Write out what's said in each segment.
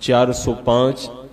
405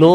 9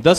10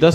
10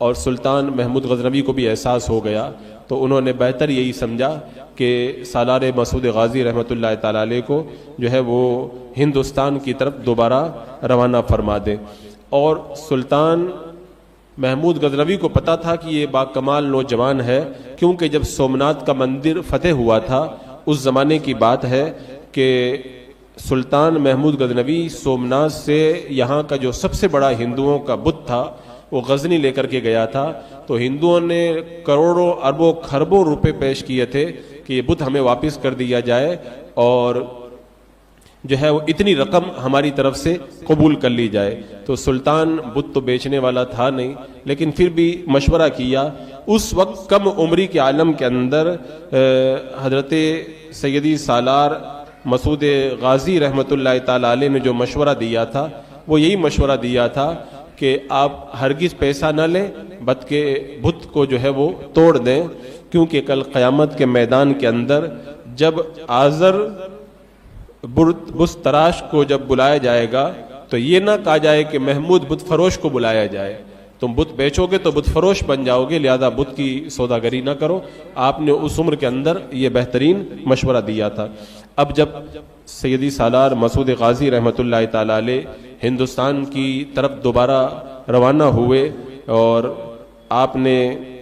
اور سلطان محمود غزنوی کو بھی احساس ہو گیا، تو انہوں نے بہتر یہی سمجھا کہ سالار مسعود غازی رحمۃ اللہ تعالی علیہ کو جو ہے وہ ہندوستان کی طرف دوبارہ روانہ فرما دیں۔ اور سلطان محمود غزنوی کو پتا تھا کہ یہ باکمال نوجوان ہے، کیونکہ جب سومناتھ کا مندر فتح ہوا تھا اس زمانے کی بات ہے کہ سلطان محمود غزنوی سومناتھ سے یہاں کا جو سب سے بڑا ہندوؤں کا بت تھا وہ غزنی لے کر کے گیا تھا، تو ہندوؤں نے کروڑوں اربوں خربوں روپے پیش کیے تھے کہ یہ بت ہمیں واپس کر دیا جائے، اور جو ہے وہ اتنی رقم ہماری طرف سے قبول کر لی جائے۔ تو سلطان بت تو بیچنے والا تھا نہیں، لیکن پھر بھی مشورہ کیا۔ اس وقت کم عمری کے عالم کے اندر حضرت سیدی سالار مسعود غازی رحمۃ اللہ تعالی علیہ نے جو مشورہ دیا تھا وہ یہی مشورہ دیا تھا کہ آپ ہرگز پیسہ نہ لیں، بلکہ بت کو جو ہے وہ توڑ دیں، کیونکہ کل قیامت کے میدان کے اندر جب آزر بت تراش کو جب بلایا جائے گا تو یہ نہ کہا جائے کہ محمود بت فروش کو بلایا جائے، تم بت بیچو گے تو بت فروش بن جاؤ گے، لہذا بت کی سوداگری نہ کرو۔ آپ نے اس عمر کے اندر یہ بہترین مشورہ دیا تھا۔ اب جب سیدی سالار مسعود غازی رحمۃ اللہ تعالی علیہ ہندوستان کی طرف دوبارہ روانہ ہوئے اور آپ نے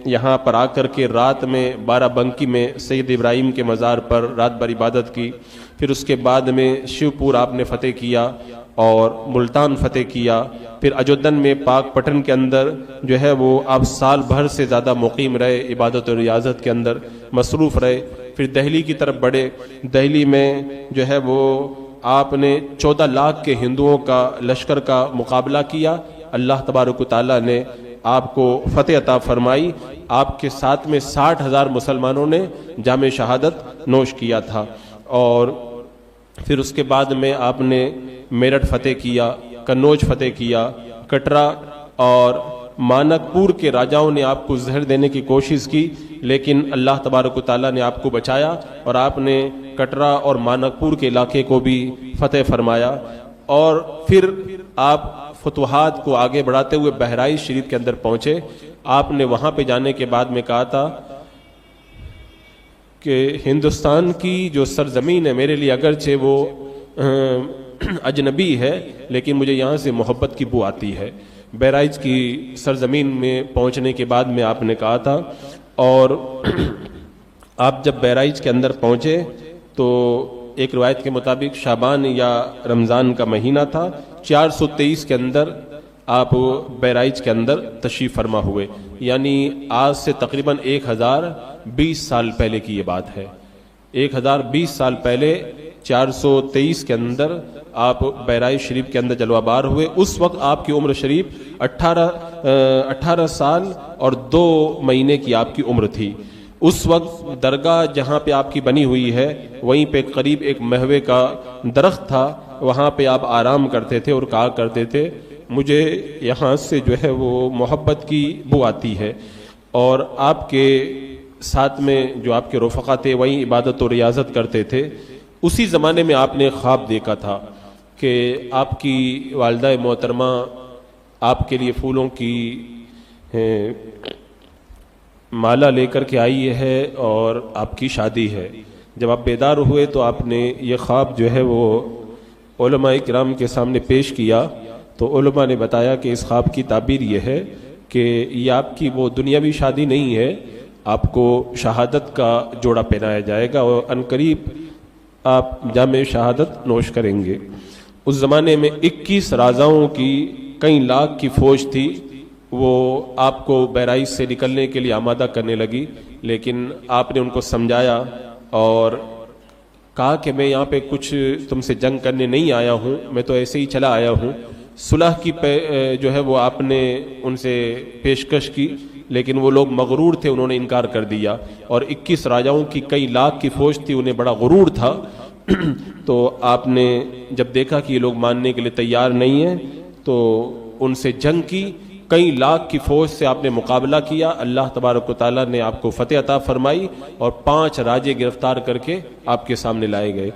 یہاں پر آ کر کے رات میں بارہ بنکی میں سید ابراہیم کے مزار پر رات بھر عبادت کی، پھر اس کے بعد میں شیو پور آپ نے فتح کیا اور ملتان فتح کیا، پھر اجودن میں پاک پٹن کے اندر جو ہے وہ آپ سال بھر سے زیادہ مقیم رہے، عبادت و ریاضت کے اندر مصروف رہے، پھر دہلی کی طرف بڑھے۔ دہلی میں جو ہے وہ آپ نے 14 لاکھ کے ہندوؤں کا لشکر کا مقابلہ کیا، اللہ تبارک و تعالیٰ نے آپ کو فتح عطا فرمائی۔ آپ کے ساتھ میں 60,000 مسلمانوں نے جام شہادت نوش کیا تھا، اور پھر اس کے بعد میں آپ نے میرٹھ فتح کیا، کنوج فتح کیا، کٹرا اور مانک پور کے راجاؤں نے آپ کو زہر دینے کی کوشش کی، لیکن اللہ تبارک و تعالیٰ نے آپ کو بچایا اور آپ نے کٹرا اور مانک پور کے علاقے کو بھی فتح فرمایا۔ اور پھر آپ فتوحات کو آگے بڑھاتے ہوئے بہرائچ شریف کے اندر پہنچے۔ آپ نے وہاں پہ جانے کے بعد میں کہا تھا کہ ہندوستان کی جو سرزمین ہے میرے لیے اگرچہ وہ اجنبی ہے، لیکن مجھے یہاں سے محبت کی بو آتی ہے۔ بہرائچ کی سرزمین میں پہنچنے کے بعد میں آپ نے کہا تھا، اور آپ جب بہرائچ کے اندر پہنچے تو ایک روایت کے مطابق شعبان یا رمضان کا مہینہ تھا، 423 کے اندر آپ بہرائچ کے اندر تشریف فرما ہوئے، یعنی آج سے تقریباً 1020 سال پہلے کی یہ بات ہے۔ 1020 سال پہلے 423 کے اندر آپ بہرائچ شریف کے اندر جلوہ بار ہوئے۔ اس وقت آپ کی عمر شریف 18 سال اور 2 مہینے کی آپ کی عمر تھی۔ اس وقت درگاہ جہاں پہ آپ کی بنی ہوئی ہے وہیں پہ قریب ایک مہوے کا درخت تھا، وہاں پہ آپ آرام کرتے تھے اور کہا کرتے تھے مجھے یہاں سے جو ہے وہ محبت کی بو آتی ہے۔ اور آپ کے ساتھ میں جو آپ کے رفقا تھے وہیں عبادت و ریاضت کرتے تھے۔ اسی زمانے میں آپ نے خواب دیکھا تھا کہ آپ کی والدہ محترمہ آپ کے لیے پھولوں کی مالا لے کر کے آئی ہے اور آپ کی شادی ہے۔ جب آپ بیدار ہوئے تو آپ نے یہ خواب جو ہے وہ علماء کرام کے سامنے پیش کیا، تو علماء نے بتایا کہ اس خواب کی تعبیر یہ ہے کہ یہ آپ کی وہ دنیاوی شادی نہیں ہے، آپ کو شہادت کا جوڑا پہنایا جائے گا اور عنقریب آپ جام شہادت نوش کریں گے۔ اس زمانے میں 21 راجاؤں کی کئی لاکھ کی فوج تھی، وہ آپ کو بہرائچ سے نکلنے کے لیے آمادہ کرنے لگی، لیکن آپ نے ان کو سمجھایا اور کہا کہ میں یہاں پہ کچھ تم سے جنگ کرنے نہیں آیا ہوں، میں تو ایسے ہی چلا آیا ہوں۔ صلح کی جو ہے وہ آپ نے ان سے پیشکش کی، لیکن وہ لوگ مغرور تھے، انہوں نے انکار کر دیا، اور 21 راجاؤں کی کئی لاکھ کی فوج تھی، انہیں بڑا غرور تھا۔ تو آپ نے جب دیکھا کہ یہ لوگ ماننے کے لیے تیار نہیں ہیں تو ان سے جنگ کی، کئی لاکھ کی فوج سے آپ نے مقابلہ کیا، اللہ تبارک و تعالیٰ نے آپ کو فتح عطا فرمائی اور 5 راجے گرفتار کر کے آپ کے سامنے لائے گئے۔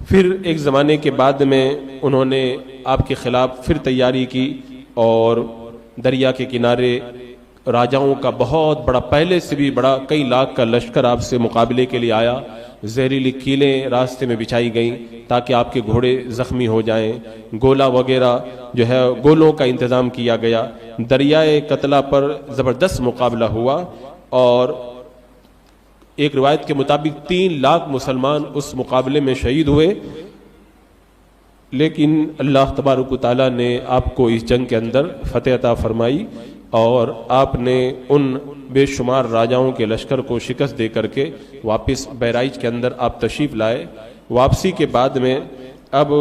پھر ایک زمانے کے بعد میں انہوں نے آپ کے خلاف پھر تیاری کی اور دریا کے کنارے راجاؤں کا بہت بڑا، پہلے سے بھی بڑا، کئی لاکھ کا لشکر آپ سے مقابلے کے لیے آیا. زہریلی کیلیں راستے میں بچھائی گئیں تاکہ آپ کے گھوڑے زخمی ہو جائیں. گولا وغیرہ جو ہے گولوں کا انتظام کیا گیا. دریائے قتلہ پر زبردست مقابلہ ہوا اور ایک روایت کے مطابق 3 لاکھ مسلمان اس مقابلے میں شہید ہوئے. لیکن اللہ تبارک و تعالیٰ نے آپ کو اس جنگ کے اندر فتح عطا فرمائی اور آپ نے ان بے شمار راجاؤں کے لشکر کو شکست دے کر کے واپس بہرائچ کے اندر آپ تشریف لائے. واپسی کے بعد میں اب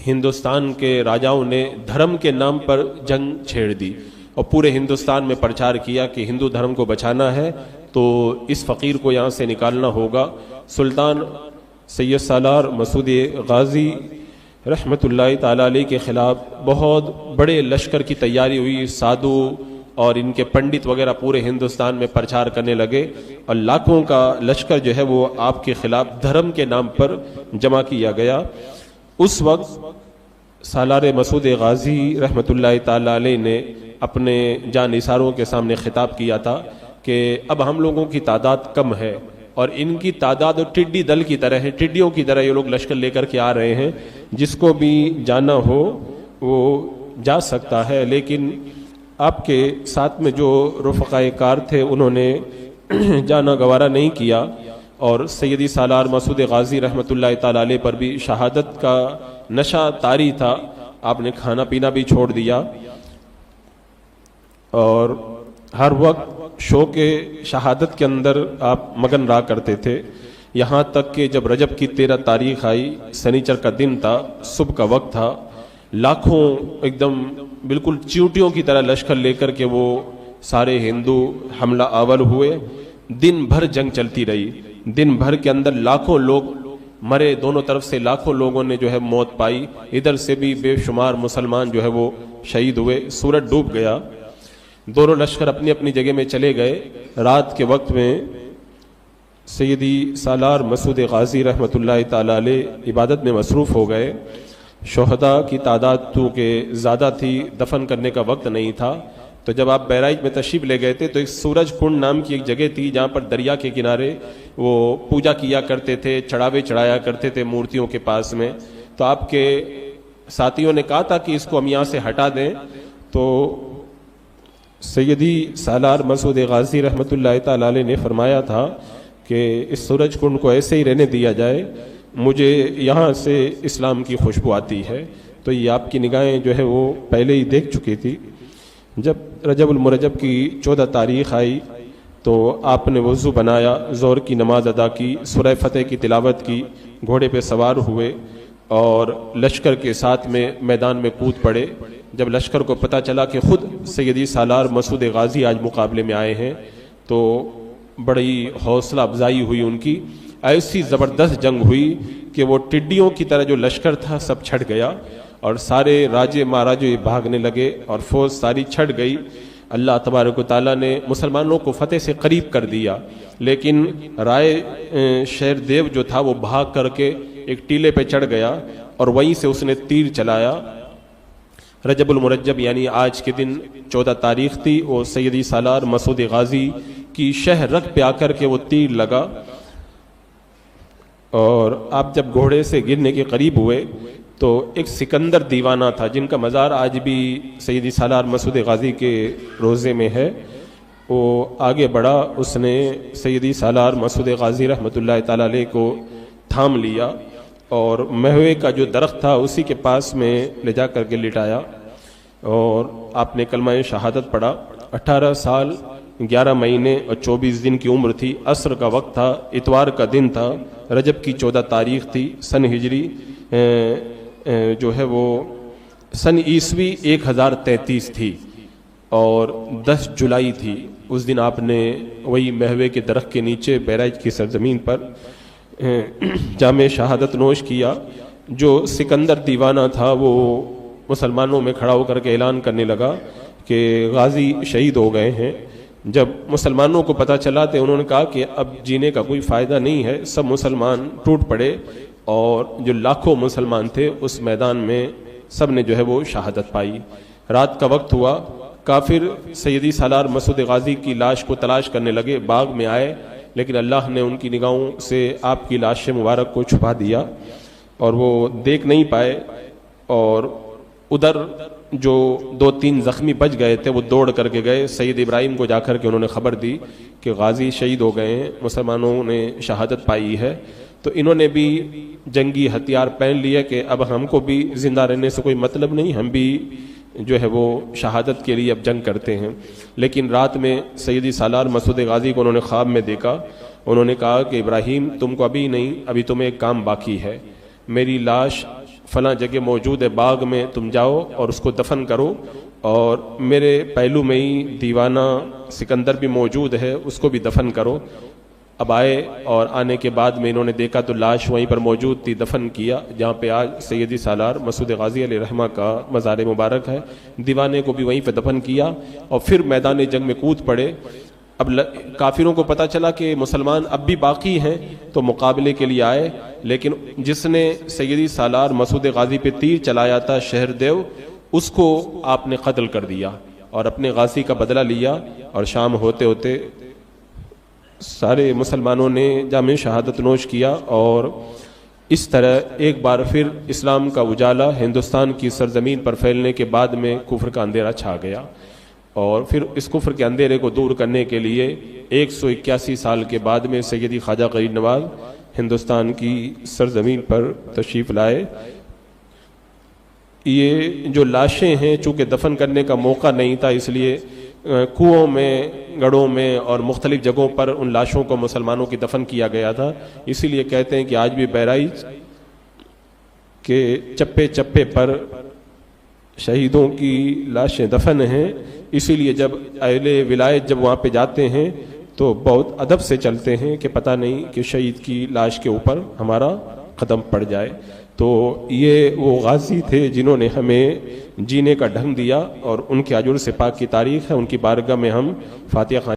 ہندوستان کے راجاؤں نے دھرم کے نام پر جنگ چھیڑ دی اور پورے ہندوستان میں پرچار کیا کہ ہندو دھرم کو بچانا ہے تو اس فقیر کو یہاں سے نکالنا ہوگا. سلطان سید سالار مسعود غازی رحمت اللہ تعالیٰ علیہ کے خلاف بہت بڑے لشکر کی تیاری ہوئی. سادھو اور ان کے پنڈت وغیرہ پورے ہندوستان میں پرچار کرنے لگے اور لاکھوں کا لشکر جو ہے وہ آپ کے خلاف دھرم کے نام پر جمع کیا گیا. اس وقت سالار مسعود غازی رحمت اللہ تعالیٰ علیہ نے اپنے جانثاروں کے سامنے خطاب کیا تھا کہ اب ہم لوگوں کی تعداد کم ہے اور ان کی تعداد ٹڈی دل کی طرح ہے، ٹڈیوں کی طرح یہ لوگ لشکر لے کر کے آ رہے ہیں. جس کو بھی جانا ہو وہ جا سکتا ہے. لیکن آپ کے ساتھ میں جو رفقائے کار تھے انہوں نے جانا گوارا نہیں کیا اور سیدی سالار مسعود غازی رحمت اللہ تعالیٰ علیہ پر بھی شہادت کا نشہ طاری تھا. آپ نے کھانا پینا بھی چھوڑ دیا اور ہر وقت شوق شہادت کے اندر آپ مگن رہا کرتے تھے. یہاں تک کہ جب رجب کی 13 تاریخ آئی، سنیچر کا دن تھا، صبح کا وقت تھا، لاکھوں ایک دم بالکل چیونٹیوں کی طرح لشکر لے کر کے وہ سارے ہندو حملہ آور ہوئے. دن بھر جنگ چلتی رہی. دن بھر کے اندر لاکھوں لوگ مرے، دونوں طرف سے لاکھوں لوگوں نے جو ہے موت پائی. ادھر سے بھی بے شمار مسلمان جو ہے وہ شہید ہوئے. سورج ڈوب گیا. دونوں لشکر اپنی اپنی جگہ میں چلے گئے. رات کے وقت میں سیدی سالار مسعود غازی رحمت اللہ تعالیٰ علیہ عبادت میں مصروف ہو گئے. شہداء کی تعداد تو کہ زیادہ تھی، دفن کرنے کا وقت نہیں تھا. تو جب آپ بہرائچ میں تشریف لے گئے تھے تو ایک سورج کنڈ نام کی ایک جگہ تھی جہاں پر دریا کے کنارے وہ پوجا کیا کرتے تھے، چڑھاوے چڑھایا کرتے تھے مورتیوں کے پاس میں. تو آپ کے ساتھیوں نے کہا تھا کہ اس کو ہم یہاں سے ہٹا دیں. تو سیدی سالار مسعود غازی رحمت اللہ تعالیٰ علیہ نے فرمایا تھا کہ اس سورج کنڈ کو ایسے ہی رہنے دیا جائے، مجھے یہاں سے اسلام کی خوشبو آتی ہے. تو یہ آپ کی نگاہیں جو ہے وہ پہلے ہی دیکھ چکی تھی. جب رجب المرجب کی 14 تاریخ آئی تو آپ نے وضو بنایا، ظہر کی نماز ادا کی، سورہ فتح کی تلاوت کی، گھوڑے پہ سوار ہوئے اور لشکر کے ساتھ میں میدان میں کود پڑے. جب لشکر کو پتہ چلا کہ خود سیدی سالار مسعود غازی آج مقابلے میں آئے ہیں تو بڑی حوصلہ افزائی ہوئی ان کی. ایسی زبردست جنگ ہوئی کہ وہ ٹڈیوں کی طرح جو لشکر تھا سب چھٹ گیا اور سارے راجے مہاراجے بھاگنے لگے اور فوج ساری چھٹ گئی. اللہ تبارک و تعالیٰ نے مسلمانوں کو فتح سے قریب کر دیا. لیکن رائے شیر دیو جو تھا وہ بھاگ کر کے ایک ٹیلے پہ چڑھ گیا اور وہیں سے اس نے تیر چلایا. رجب المرجب یعنی آج کے دن 14 تاریخ تھی. وہ سیدی سالار مسعود غازی کی شہ رگ پہ آ کر کے وہ تیر لگا اور آپ جب گھوڑے سے گرنے کے قریب ہوئے تو ایک سکندر دیوانہ تھا جن کا مزار آج بھی سیدی سالار مسعود غازی کے روضے میں ہے. وہ آگے بڑھا، اس نے سیدی سالار مسعود غازی رحمت اللہ تعالیٰ علیہ کو تھام لیا اور مہوے کا جو درخت تھا اسی کے پاس میں لے جا کر کے لٹایا اور آپ نے کلمہ شہادت پڑھا. 18 سال 11 مہینے اور 24 دن کی عمر تھی. عصر کا وقت تھا، اتوار کا دن تھا، رجب کی 14 تاریخ تھی. سن ہجری جو ہے وہ سن عیسوی 1033 تھی اور 10 جولائی تھی. اس دن آپ نے وہی مہوے کے درخت کے نیچے بہرائچ کی سرزمین پر جامِ شہادت نوش کیا. جو سکندر دیوانہ تھا وہ مسلمانوں میں کھڑا ہو کر کے اعلان کرنے لگا کہ غازی شہید ہو گئے ہیں. جب مسلمانوں کو پتہ چلا تو انہوں نے کہا کہ اب جینے کا کوئی فائدہ نہیں ہے. سب مسلمان ٹوٹ پڑے اور جو لاکھوں مسلمان تھے اس میدان میں سب نے جو ہے وہ شہادت پائی. رات کا وقت ہوا، کافر سیدی سالار مسعود غازی کی لاش کو تلاش کرنے لگے، باغ میں آئے، لیکن اللہ نے ان کی نگاہوں سے آپ کی لاش مبارک کو چھپا دیا اور وہ دیکھ نہیں پائے، اور ادھر جو 2-3 زخمی بچ گئے تھے وہ دوڑ کر کے گئے، سید ابراہیم کو جا کر کے انہوں نے خبر دی کہ غازی شہید ہو گئے ہیں، مسلمانوں نے شہادت پائی ہے۔ تو انہوں نے بھی جنگی ہتھیار پہن لیا کہ اب ہم کو بھی زندہ رہنے سے کوئی مطلب نہیں، ہم بھی جو ہے وہ شہادت کے لیے اب جنگ کرتے ہیں۔ لیکن رات میں سیدی سالار مسعود غازی کو انہوں نے خواب میں دیکھا، انہوں نے کہا کہ ابراہیم تم کو ابھی نہیں، ابھی تمہیں ایک کام باقی ہے، میری لاش فلاں جگہ موجود ہے باغ میں، تم جاؤ اور اس کو دفن کرو، اور میرے پہلو میں ہی دیوانہ سکندر بھی موجود ہے، اس کو بھی دفن کرو۔ اب آئے اور آنے کے بعد میں انہوں نے دیکھا تو لاش وہیں پر موجود تھی، دفن کیا جہاں پہ آج سیدی سالار مسعود غازی علیہ رحمہ کا مزار مبارک ہے، دیوانے کو بھی وہیں پہ دفن کیا اور پھر میدان جنگ میں کود پڑے۔ اب کافروں کو پتہ چلا کہ مسلمان اب بھی باقی ہیں تو مقابلے کے لیے آئے، لیکن جس نے سیدی سالار مسعود غازی پہ تیر چلایا تھا شہر دیو، اس کو آپ نے قتل کر دیا اور اپنے غازی کا بدلہ لیا، اور شام ہوتے ہوتے سارے مسلمانوں نے جام شہادت نوش کیا، اور اس طرح ایک بار پھر اسلام کا اجالا ہندوستان کی سرزمین پر پھیلنے کے بعد میں کفر کا اندھیرا چھا گیا، اور پھر اس کفر کے اندھیرے کو دور کرنے کے لیے 181 سال کے بعد میں سیدی خواجہ غریب نواز ہندوستان کی سرزمین پر تشریف لائے۔ یہ جو لاشیں ہیں چونکہ دفن کرنے کا موقع نہیں تھا، اس لیے کنوؤں میں، گڑھوں میں اور مختلف جگہوں پر ان لاشوں کو مسلمانوں کی دفن کیا گیا تھا۔ اسی لیے کہتے ہیں کہ آج بھی بہرائچ کے چپے چپے پر شہیدوں کی لاشیں دفن ہیں، اسی لیے جب اہل ولایت جب وہاں پہ جاتے ہیں تو بہت ادب سے چلتے ہیں کہ پتہ نہیں کہ شہید کی لاش کے اوپر ہمارا قدم پڑ جائے۔ تو یہ وہ غازی تھے جنہوں نے ہمیں جینے کا ڈھنگ دیا، اور ان کے اجر سے پاک کی تاریخ ہے، ان کی بارگاہ میں ہم فاتحہ